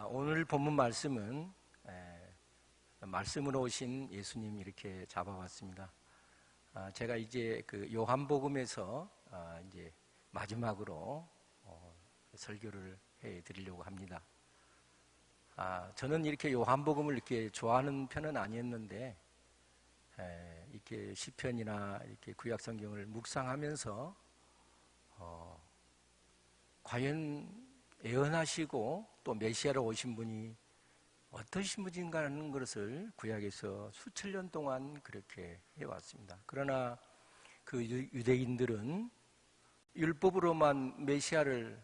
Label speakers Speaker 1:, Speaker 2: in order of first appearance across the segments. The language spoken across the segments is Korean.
Speaker 1: 오늘 본문 말씀은 말씀으로 오신 예수님 이렇게 잡아왔습니다. 제가 이제 그 요한복음에서 이제 마지막으로 설교를 해 드리려고 합니다. 저는 이렇게 요한복음을 이렇게 좋아하는 편은 아니었는데 이렇게 시편이나 이렇게 구약성경을 묵상하면서 과연 예언하시고 또 메시아로 오신 분이 어떠신 분인가 하는 것을 구약에서 수천 년 동안 그렇게 해왔습니다. 그러나 그 유대인들은 율법으로만 메시아를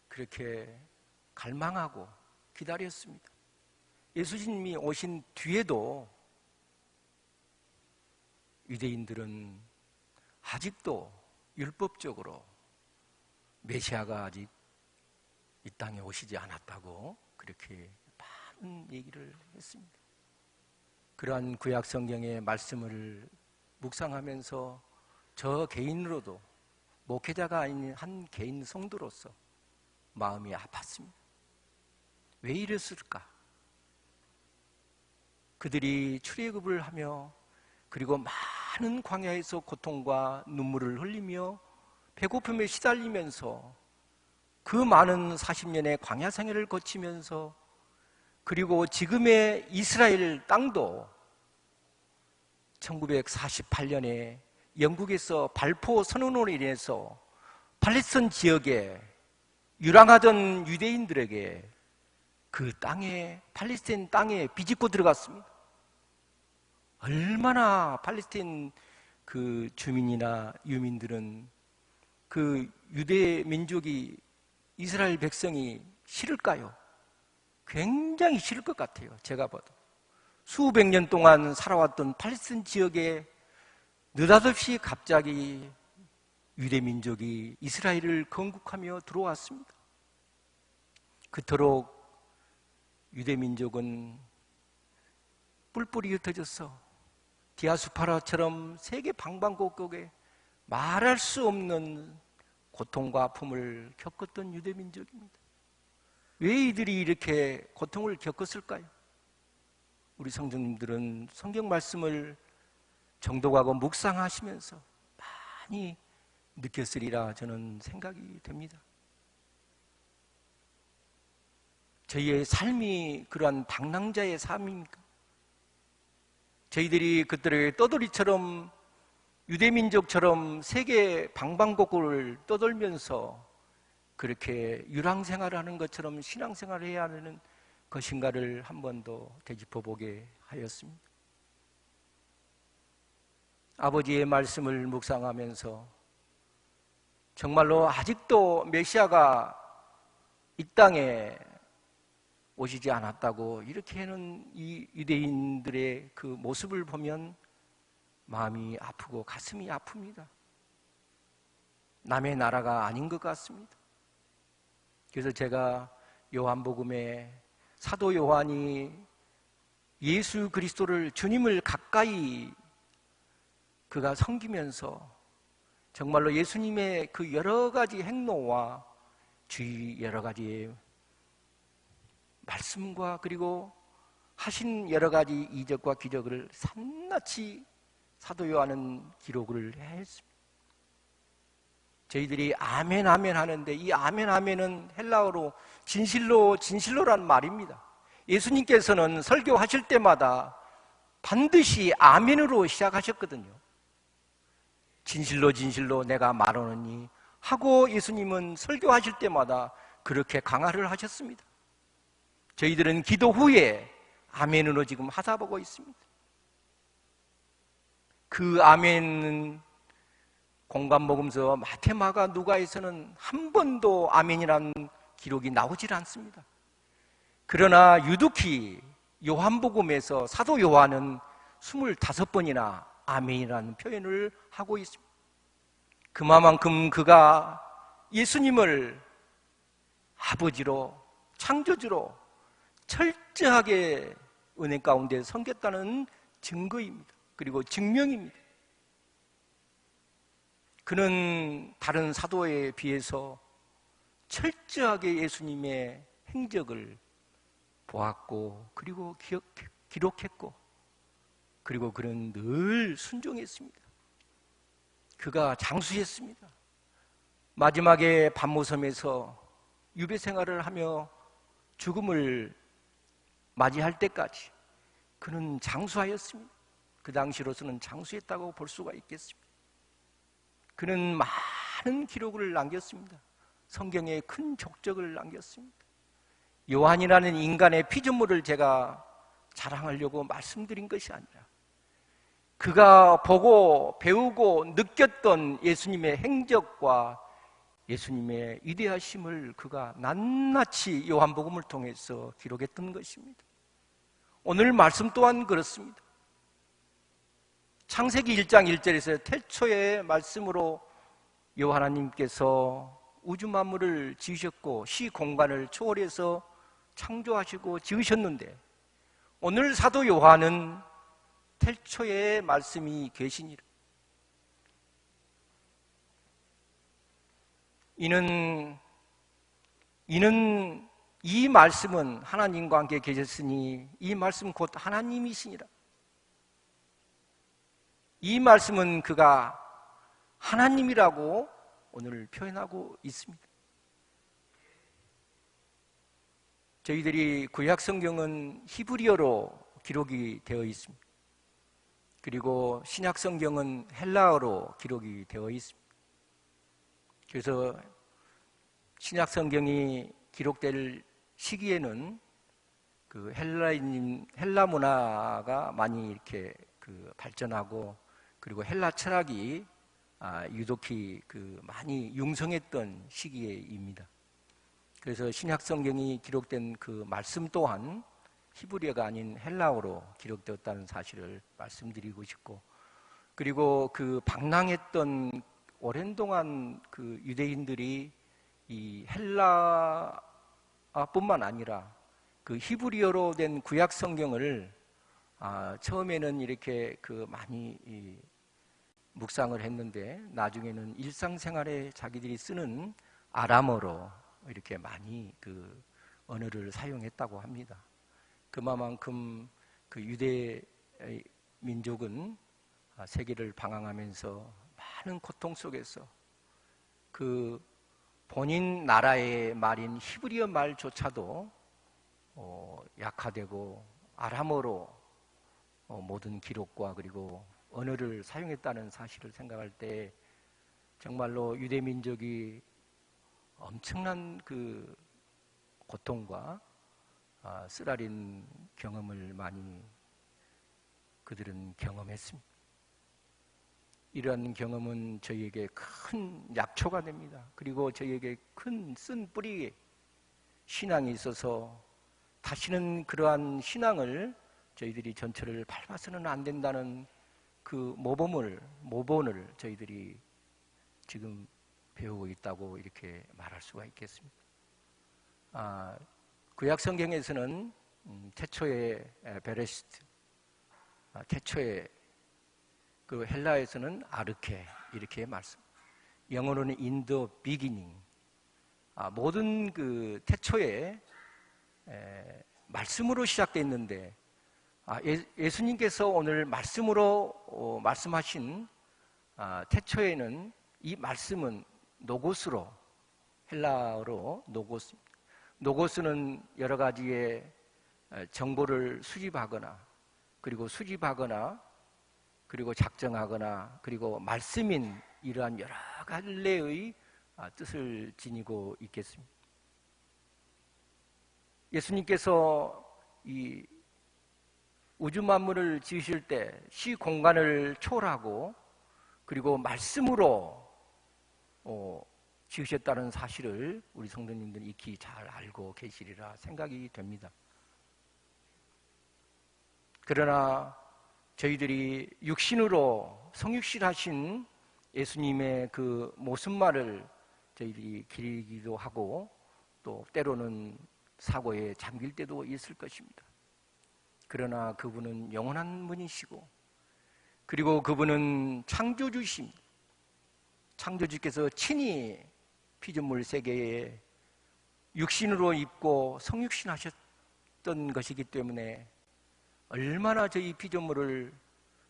Speaker 1: 그렇게 갈망하고 기다렸습니다. 예수님이 오신 뒤에도 유대인들은 아직도 율법적으로 메시아가 아직 이 땅에 오시지 않았다고 그렇게 많은 얘기를 했습니다. 그러한 구약 성경의 말씀을 묵상하면서 저 개인으로도 목회자가 아닌 한 개인 성도로서 마음이 아팠습니다. 왜 이랬을까? 그들이 출애굽을 하며 그리고 많은 광야에서 고통과 눈물을 흘리며 배고픔에 시달리면서 그 많은 40년의 광야 생애를 거치면서 그리고 지금의 이스라엘 땅도 1948년에 영국에서 발포 선언으로 인해서 팔레스타인 지역에 유랑하던 유대인들에게 그 땅에 팔레스타인 땅에 비집고 들어갔습니다. 얼마나 팔레스타인 그 주민이나 유민들은 그 유대 민족이 이스라엘 백성이 싫을까요? 굉장히 싫을 것 같아요. 제가 봐도 수백 년 동안 살아왔던 팔레스타인 지역에 느닷없이 갑자기 유대 민족이 이스라엘을 건국하며 들어왔습니다. 그토록 유대 민족은 뿔뿔이 흩어져서 디아스포라처럼 세계 방방곡곡에 말할 수 없는 고통과 아픔을 겪었던 유대 민족입니다. 왜 이들이 이렇게 고통을 겪었을까요? 우리 성도님들은 성경 말씀을 정독하고 묵상하시면서 많이 느꼈으리라 저는 생각이 됩니다. 저희의 삶이 그러한 방랑자의 삶입니까? 저희들이 그들의 떠돌이처럼 유대민족처럼 세계 방방곡곡을 떠돌면서 그렇게 유랑생활을 하는 것처럼 신앙생활을 해야 하는 것인가를 한 번 더 되짚어보게 하였습니다. 아버지의 말씀을 묵상하면서 정말로 아직도 메시아가 이 땅에 오시지 않았다고 이렇게 하는 이 유대인들의 그 모습을 보면 마음이 아프고 가슴이 아픕니다. 남의 나라가 아닌 것 같습니다. 그래서 제가 요한복음에 사도 요한이 예수 그리스도를 주님을 가까이 그가 섬기면서 정말로 예수님의 그 여러 가지 행로와 주의 여러 가지의 말씀과 그리고 하신 여러 가지 이적과 기적을 산낱이 사도 요한은 기록을 했습니다. 저희들이 아멘 아멘 하는데 이 아멘 아멘은 헬라어로 진실로란 말입니다. 예수님께서는 설교하실 때마다 반드시 아멘으로 시작하셨거든요. 진실로 내가 말하노니 하고 예수님은 설교하실 때마다 그렇게 강화를 하셨습니다. 저희들은 기도 후에 아멘으로 지금 하사보고 있습니다. 그 아멘은 공관복음서 마태, 마가, 누가에서는 한 번도 아멘이라는 기록이 나오질 않습니다. 그러나 유독히 요한복음에서 사도 요한은 25번이나 아멘이라는 표현을 하고 있습니다. 그만큼 그가 예수님을 아버지로 창조주로 철저하게 은혜 가운데 섬겼다는 증거입니다. 그리고 증명입니다. 그는 다른 사도에 비해서 철저하게 예수님의 행적을 보았고 그리고 기록했고 그리고 그는 늘 순종했습니다. 그가 장수했습니다. 마지막에 밤모섬에서 유배 생활을 하며 죽음을 맞이할 때까지 그는 장수하였습니다. 그 당시로서는 장수했다고 볼 수가 있겠습니다. 그는 많은 기록을 남겼습니다. 성경에 큰 족적을 남겼습니다. 요한이라는 인간의 피조물을 제가 자랑하려고 말씀드린 것이 아니라 그가 보고 배우고 느꼈던 예수님의 행적과 예수님의 위대하심을 그가 낱낱이 요한복음을 통해서 기록했던 것입니다. 오늘 말씀 또한 그렇습니다. 창세기 1장 1절에서 태초의 말씀으로 하나님께서 우주 만물을 지으셨고 시 공간을 초월해서 창조하시고 지으셨는데 오늘 사도 요한은 태초의 말씀이 계시니라. 이는 이 말씀은 하나님과 함께 계셨으니 이 말씀 곧 하나님이시니라. 이 말씀은 그가 하나님이라고 오늘 표현하고 있습니다. 저희들이 구약 성경은 히브리어로 기록이 되어 있습니다. 그리고 신약 성경은 헬라어로 기록이 되어 있습니다. 그래서 신약 성경이 기록될 시기에는 그 헬라 문화가 많이 이렇게 발전하고 그리고 헬라 철학이 유독히 많이 융성했던 시기입니다. 그래서 신약 성경이 기록된 그 말씀 또한 히브리어가 아닌 헬라어로 기록되었다는 사실을 말씀드리고 싶고, 그리고 그 방랑했던 오랜 동안 그 유대인들이 이 헬라뿐만 아니라 그 히브리어로 된 구약 성경을 처음에는 이렇게 많이 묵상을 했는데 나중에는 일상생활에 자기들이 쓰는 아람어로 이렇게 많이 그 언어를 사용했다고 합니다. 그만큼 그 유대 민족은 세계를 방황하면서 많은 고통 속에서 그 본인 나라의 말인 히브리어 말조차도 약화되고 아람어로 모든 기록과 그리고 언어를 사용했다는 사실을 생각할 때 정말로 유대 민족이 엄청난 그 고통과 쓰라린 경험을 많이 그들은 경험했습니다. 이러한 경험은 저희에게 큰 약초가 됩니다. 그리고 저희에게 큰 쓴 뿌리 신앙이 있어서 다시는 그러한 신앙을 저희들이 전철을 밟아서는 안 된다는 그 모본을 저희들이 지금 배우고 있다고 이렇게 말할 수가 있겠습니다. 구약 성경에서는 태초에 베레시트, 태초에 그 헬라에서는 아르케 이렇게 말씀. 영어로는 in the beginning. 모든 그 태초에 말씀으로 시작됐는데 예수님께서 오늘 말씀으로 말씀하신 태초에는 이 말씀은 노고스로, 헬라어로 노고스는 여러 가지의 정보를 수집하거나 그리고 그리고 작정하거나 그리고 말씀인 이러한 여러 갈래의 뜻을 지니고 있겠습니다. 예수님께서 이 우주 만물을 지으실 때 시 공간을 초월하고 그리고 말씀으로 지으셨다는 사실을 우리 성도님들 익히 잘 알고 계시리라 생각이 됩니다. 그러나 저희들이 육신으로 성육신하신 예수님의 그 모습만을 저희들이 기리기도 하고 또 때로는 사고에 잠길 때도 있을 것입니다. 그러나 그분은 영원한 분이시고 그리고 그분은 창조주십니다. 창조주께서 친히 피조물 세계에 육신으로 입고 성육신하셨 것이기 때문에 얼마나 저희 피조물을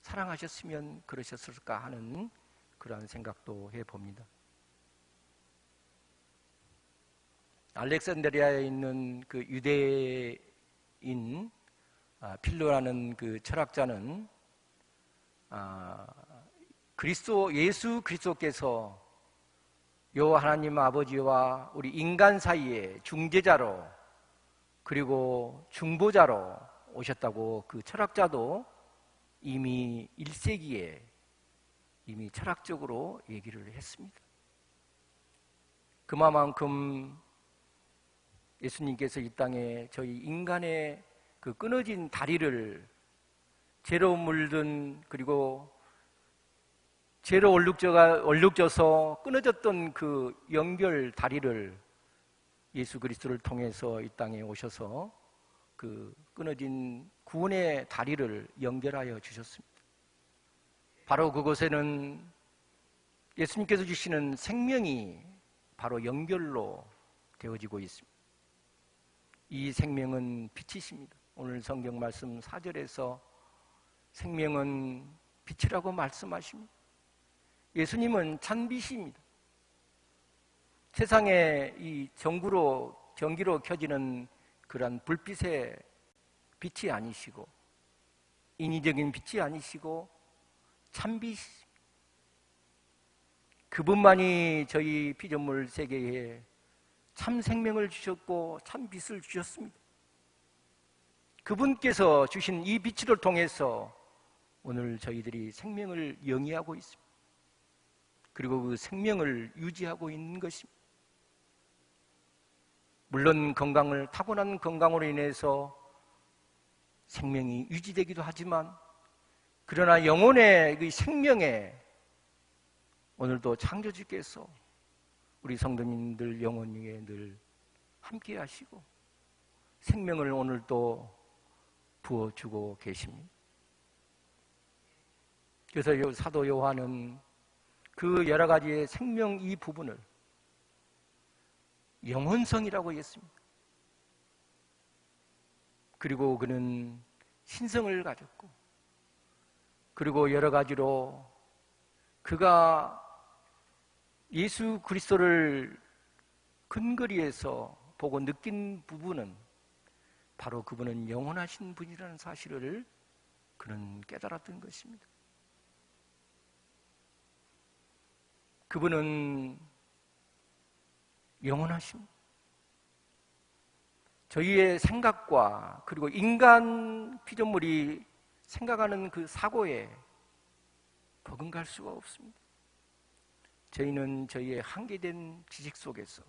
Speaker 1: 사랑하셨으면 그러셨을까 하는 그러한 생각도 해봅니다. 알렉산드리아에 있는 그 유대인 필로라는 그 철학자는 예수 그리스도께서 요 하나님 아버지와 우리 인간 사이에 중재자로 그리고 중보자로 오셨다고 그 철학자도 이미 1세기에 이미 철학적으로 얘기를 했습니다. 그만큼 예수님께서 이 땅에 저희 인간의 그 끊어진 다리를 죄로 물든 그리고 죄로 얼룩져서 끊어졌던 그 연결 다리를 예수 그리스도를 통해서 이 땅에 오셔서 그 끊어진 구원의 다리를 연결하여 주셨습니다. 바로 그곳에는 예수님께서 주시는 생명이 바로 연결로 되어지고 있습니다. 이 생명은 빛이십니다. 오늘 성경 말씀 4절에서 생명은 빛이라고 말씀하십니다. 예수님은 찬빛입니다. 세상에 이 전기로 켜지는 그러한 불빛의 빛이 아니시고 인위적인 빛이 아니시고 찬빛이십니다. 그분만이 저희 피조물 세계에 참 생명을 주셨고 참 빛을 주셨습니다. 그분께서 주신 이 빛을 통해서 오늘 저희들이 생명을 영위하고 있습니다. 그리고 그 생명을 유지하고 있는 것입니다. 물론 타고난 건강으로 인해서 생명이 유지되기도 하지만 그러나 영혼의 그 생명에 오늘도 창조주께서 우리 성도님들 영혼에 늘 함께 하시고 생명을 오늘도 부어주고 계십니다. 그래서 사도 요한은 그 여러 가지의 생명 이 부분을 영혼성이라고 했습니다. 그리고 그는 신성을 가졌고 그리고 여러 가지로 그가 예수 그리스도를 근거리에서 보고 느낀 부분은 바로 그분은 영원하신 분이라는 사실을 그는 깨달았던 것입니다. 그분은 영원하십니다. 저희의 생각과 그리고 인간 피조물이 생각하는 그 사고에 버금갈 수가 없습니다. 저희는 저희의 한계된 지식 속에서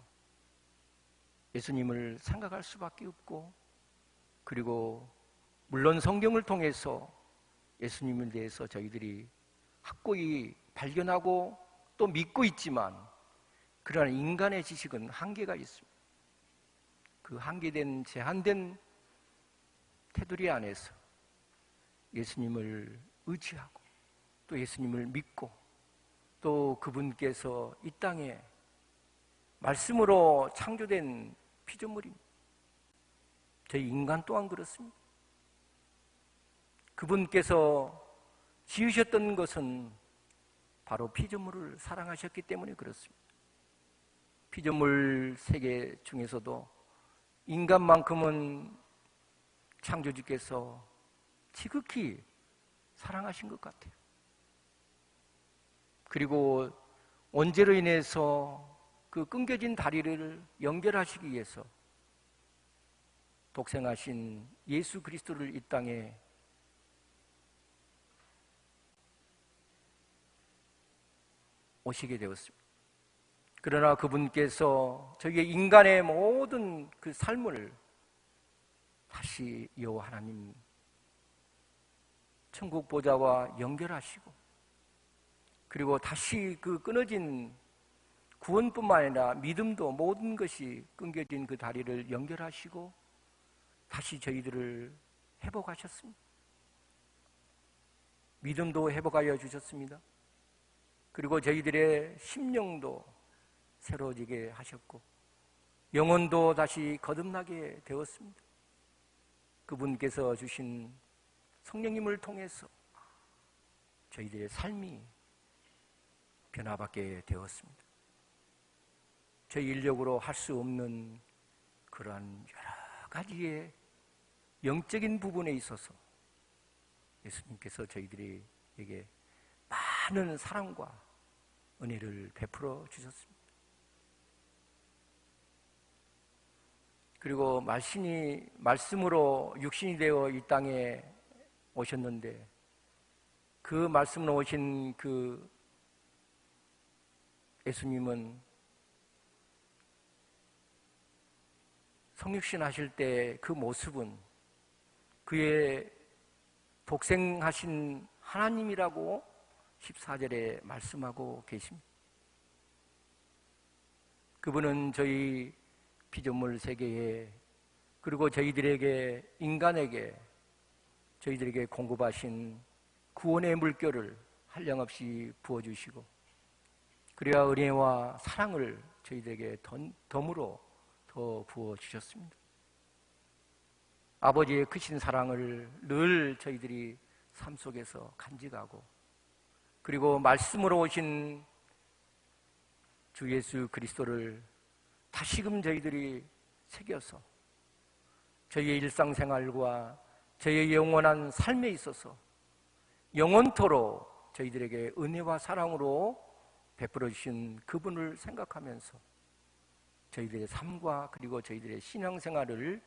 Speaker 1: 예수님을 생각할 수밖에 없고 그리고 물론 성경을 통해서 예수님에 대해서 저희들이 확고히 발견하고 또 믿고 있지만 그러나 인간의 지식은 한계가 있습니다. 그 한계된 제한된 테두리 안에서 예수님을 의지하고 또 예수님을 믿고 또 그분께서 이 땅에 말씀으로 창조된 피조물입니다. 저희 인간 또한 그렇습니다. 그분께서 지으셨던 것은 바로 피조물을 사랑하셨기 때문에 그렇습니다. 피조물 세계 중에서도 인간만큼은 창조주께서 지극히 사랑하신 것 같아요. 그리고 원죄로 인해서 그 끊겨진 다리를 연결하시기 위해서 독생하신 예수 그리스도를 이 땅에 오시게 되었습니다. 그러나 그분께서 저희의 인간의 모든 그 삶을 다시 여호와 하나님 천국 보좌와 연결하시고 그리고 다시 그 끊어진 구원뿐만 아니라 믿음도 모든 것이 끊겨진 그 다리를 연결하시고 다시 저희들을 회복하셨습니다. 믿음도 회복하여 주셨습니다. 그리고 저희들의 심령도 새로워지게 하셨고 영혼도 다시 거듭나게 되었습니다. 그분께서 주신 성령님을 통해서 저희들의 삶이 변화받게 되었습니다. 저희 인력으로 할 수 없는 그러한 여러 가지의 영적인 부분에 있어서 예수님께서 저희들에게 많은 사랑과 은혜를 베풀어 주셨습니다. 그리고 말씀으로 육신이 되어 이 땅에 오셨는데, 그 말씀으로 오신 그 예수님은 성육신 하실 때 그 모습은 그의 독생하신 하나님이라고 14절에 말씀하고 계십니다. 그분은 저희 피조물 세계에, 그리고 저희들에게, 인간에게 저희들에게 공급하신 구원의 물결을 한량없이 부어주시고, 그래야 은혜와 사랑을 저희들에게 덤으로 더 부어주셨습니다. 아버지의 크신 사랑을 늘 저희들이 삶 속에서 간직하고, 그리고 말씀으로 오신 주 예수 그리스도를 다시금 저희들이 새겨서 저희의 일상생활과 저희의 영원한 삶에 있어서 영원토록 저희들에게 은혜와 사랑으로 베풀어 주신 그분을 생각하면서 저희들의 삶과 그리고 저희들의 신앙생활을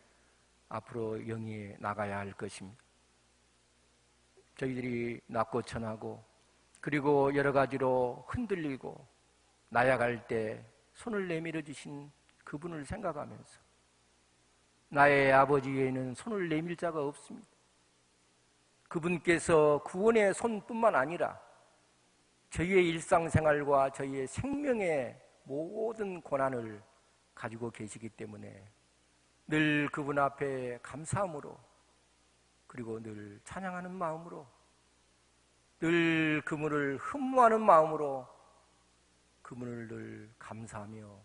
Speaker 1: 앞으로 영위해 나가야 할 것입니다. 저희들이 낮고 천하고 그리고 여러 가지로 흔들리고 나약할 때 손을 내밀어 주신 그분을 생각하면서 나의 아버지에는 손을 내밀 자가 없습니다. 그분께서 구원의 손뿐만 아니라 저희의 일상생활과 저희의 생명의 모든 고난을 가지고 계시기 때문에 늘 그분 앞에 감사함으로, 그리고 늘 찬양하는 마음으로, 늘 그분을 흠모하는 마음으로 그분을 늘 감사하며,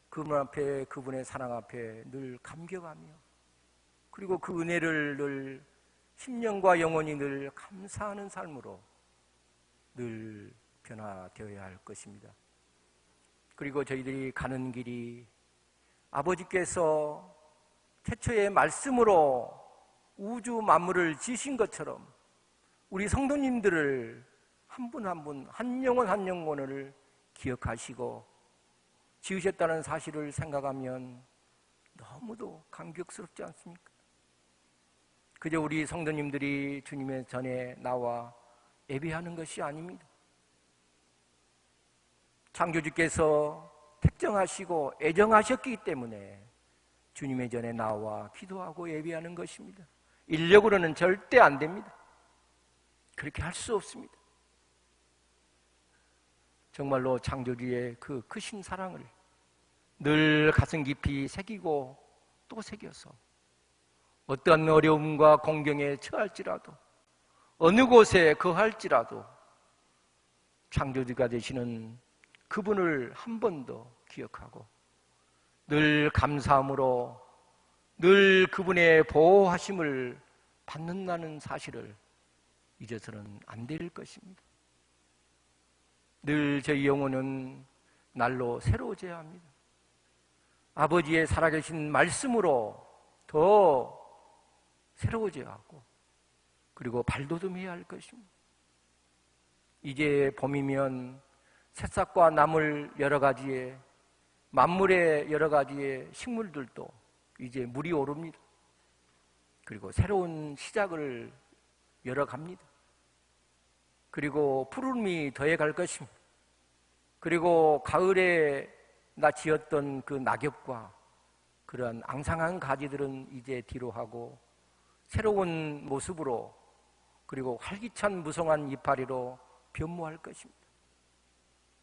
Speaker 1: 그분 앞에, 그분의 사랑 앞에 늘 감격하며, 그리고 그 은혜를 늘 심령과 영혼이 늘 감사하는 삶으로 늘 변화되어야 할 것입니다. 그리고 저희들이 가는 길이 아버지께서 태초의 말씀으로 우주 만물을 지으신 것처럼 우리 성도님들을 한 분 한 분, 한 영혼 한 영혼을 기억하시고 지으셨다는 사실을 생각하면 너무도 감격스럽지 않습니까? 그저 우리 성도님들이 주님의 전에 나와 예배하는 것이 아닙니다. 창조주께서 택정하시고 애정하셨기 때문에 주님의 전에 나와 기도하고 예배하는 것입니다. 인력으로는 절대 안 됩니다. 그렇게 할 수 없습니다. 정말로 창조주의 그 크신 사랑을 늘 가슴 깊이 새기고 또 새겨서 어떤 어려움과 공경에 처할지라도, 어느 곳에 거할지라도 창조주가 되시는 그분을 한 번 더 기억하고 늘 감사함으로 늘 그분의 보호하심을 받는다는 사실을 잊어서는 안 될 것입니다. 늘 저희 영혼은 날로 새로워져야 합니다. 아버지의 살아계신 말씀으로 더 새로워져야 하고, 그리고 발돋움해야 할 것입니다. 이제 봄이면 새싹과 나물 여러 가지의 만물의 여러 가지의 식물들도 이제 물이 오릅니다. 그리고 새로운 시작을 열어갑니다. 그리고 푸르름이 더해갈 것입니다. 그리고 가을에 나 지었던 그 낙엽과 그러한 앙상한 가지들은 이제 뒤로 하고 새로운 모습으로, 그리고 활기찬 무성한 이파리로 변모할 것입니다.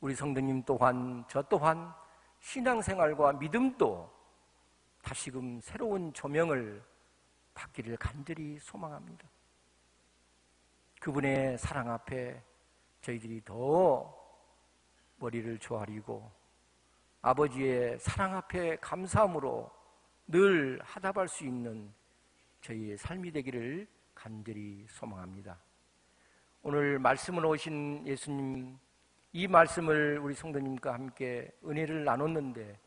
Speaker 1: 우리 성도님 또한, 저 또한 신앙생활과 믿음도 다시금 새로운 조명을 받기를 간절히 소망합니다. 그분의 사랑 앞에 저희들이 더 머리를 조아리고 아버지의 사랑 앞에 감사함으로 늘 화답할 수 있는 저희의 삶이 되기를 간절히 소망합니다. 오늘 말씀으로 오신 예수님, 이 말씀을 우리 성도님과 함께 은혜를 나눴는데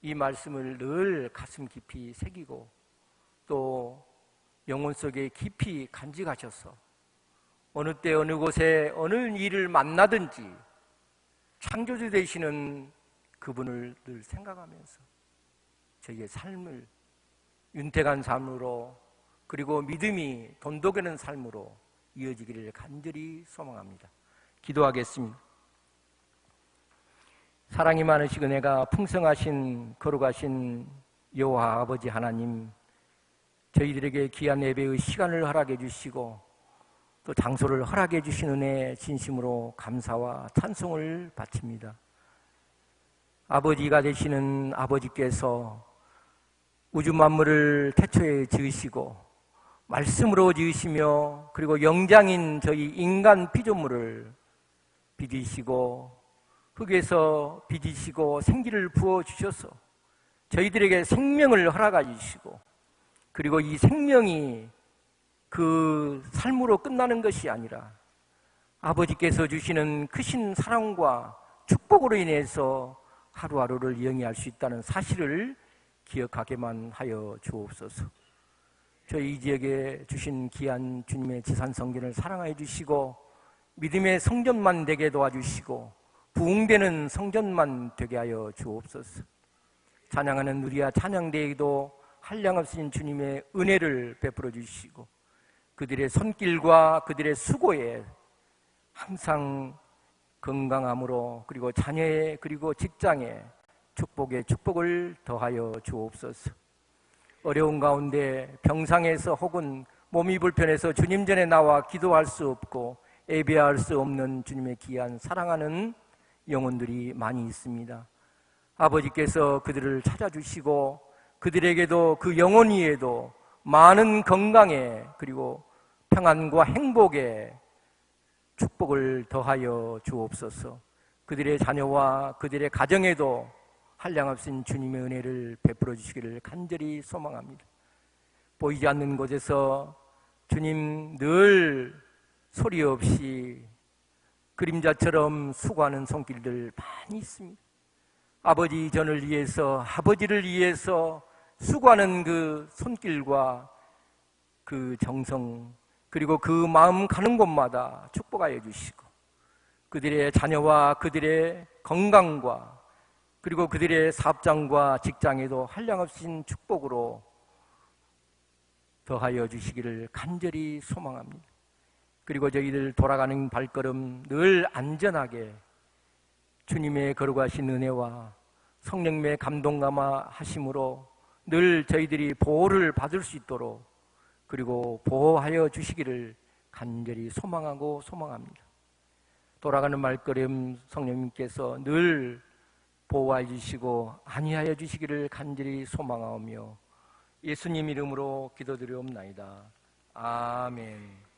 Speaker 1: 이 말씀을 늘 가슴 깊이 새기고 또 영혼 속에 깊이 간직하셔서 어느 때 어느 곳에 어느 일을 만나든지 창조주 되시는 그분을 늘 생각하면서 저희의 삶을 윤택한 삶으로 그리고 믿음이 돈독이는 삶으로 이어지기를 간절히 소망합니다. 기도하겠습니다. 사랑이 많으시고 은혜가 풍성하신 거룩하신 여호와 아버지 하나님, 저희들에게 귀한 예배의 시간을 허락해 주시고 또 장소를 허락해 주신 은혜 진심으로 감사와 찬송을 바칩니다. 아버지가 되시는 아버지께서 우주 만물을 태초에 지으시고 말씀으로 지으시며 그리고 영장인 저희 인간 피조물을 빚으시고 흙에서 빚으시고 생기를 부어주셔서 저희들에게 생명을 허락해 주시고 그리고 이 생명이 그 삶으로 끝나는 것이 아니라 아버지께서 주시는 크신 사랑과 축복으로 인해서 하루하루를 영위할 수 있다는 사실을 기억하게만 하여 주옵소서. 저희 이 지역에 주신 귀한 주님의 지산 성전을 사랑하여 주시고 믿음의 성전만 되게 도와주시고 부흥되는 성전만 되게 하여 주옵소서. 찬양하는 우리와 찬양대에도 한량없으신 주님의 은혜를 베풀어 주시고 그들의 손길과 그들의 수고에 항상 건강함으로 그리고 자녀의 그리고 직장에 축복에 축복을 더하여 주옵소서. 어려운 가운데 병상에서 혹은 몸이 불편해서 주님 전에 나와 기도할 수 없고 예배할 수 없는 주님의 귀한 사랑하는 영혼들이 많이 있습니다. 아버지께서 그들을 찾아주시고 그들에게도 그 영혼 위에도 많은 건강에 그리고 평안과 행복에 축복을 더하여 주옵소서. 그들의 자녀와 그들의 가정에도 한량없으신 주님의 은혜를 베풀어 주시기를 간절히 소망합니다. 보이지 않는 곳에서 주님 늘 소리 없이 그림자처럼 수고하는 손길들 많이 있습니다. 아버지 전을 위해서 아버지를 위해서 수고하는 그 손길과 그 정성 그리고 그 마음 가는 곳마다 축복하여 주시고 그들의 자녀와 그들의 건강과 그리고 그들의 사업장과 직장에도 한량없으신 축복으로 더하여 주시기를 간절히 소망합니다. 그리고 저희들 돌아가는 발걸음 늘 안전하게 주님의 거룩하신 은혜와 성령님의 감동감화 하심으로 늘 저희들이 보호를 받을 수 있도록 그리고 보호하여 주시기를 간절히 소망하고 소망합니다. 돌아가는 말걸음 성령님께서 늘 보호해 주시고 안위하여 주시기를 간절히 소망하오며 예수님 이름으로 기도드리옵나이다. 아멘.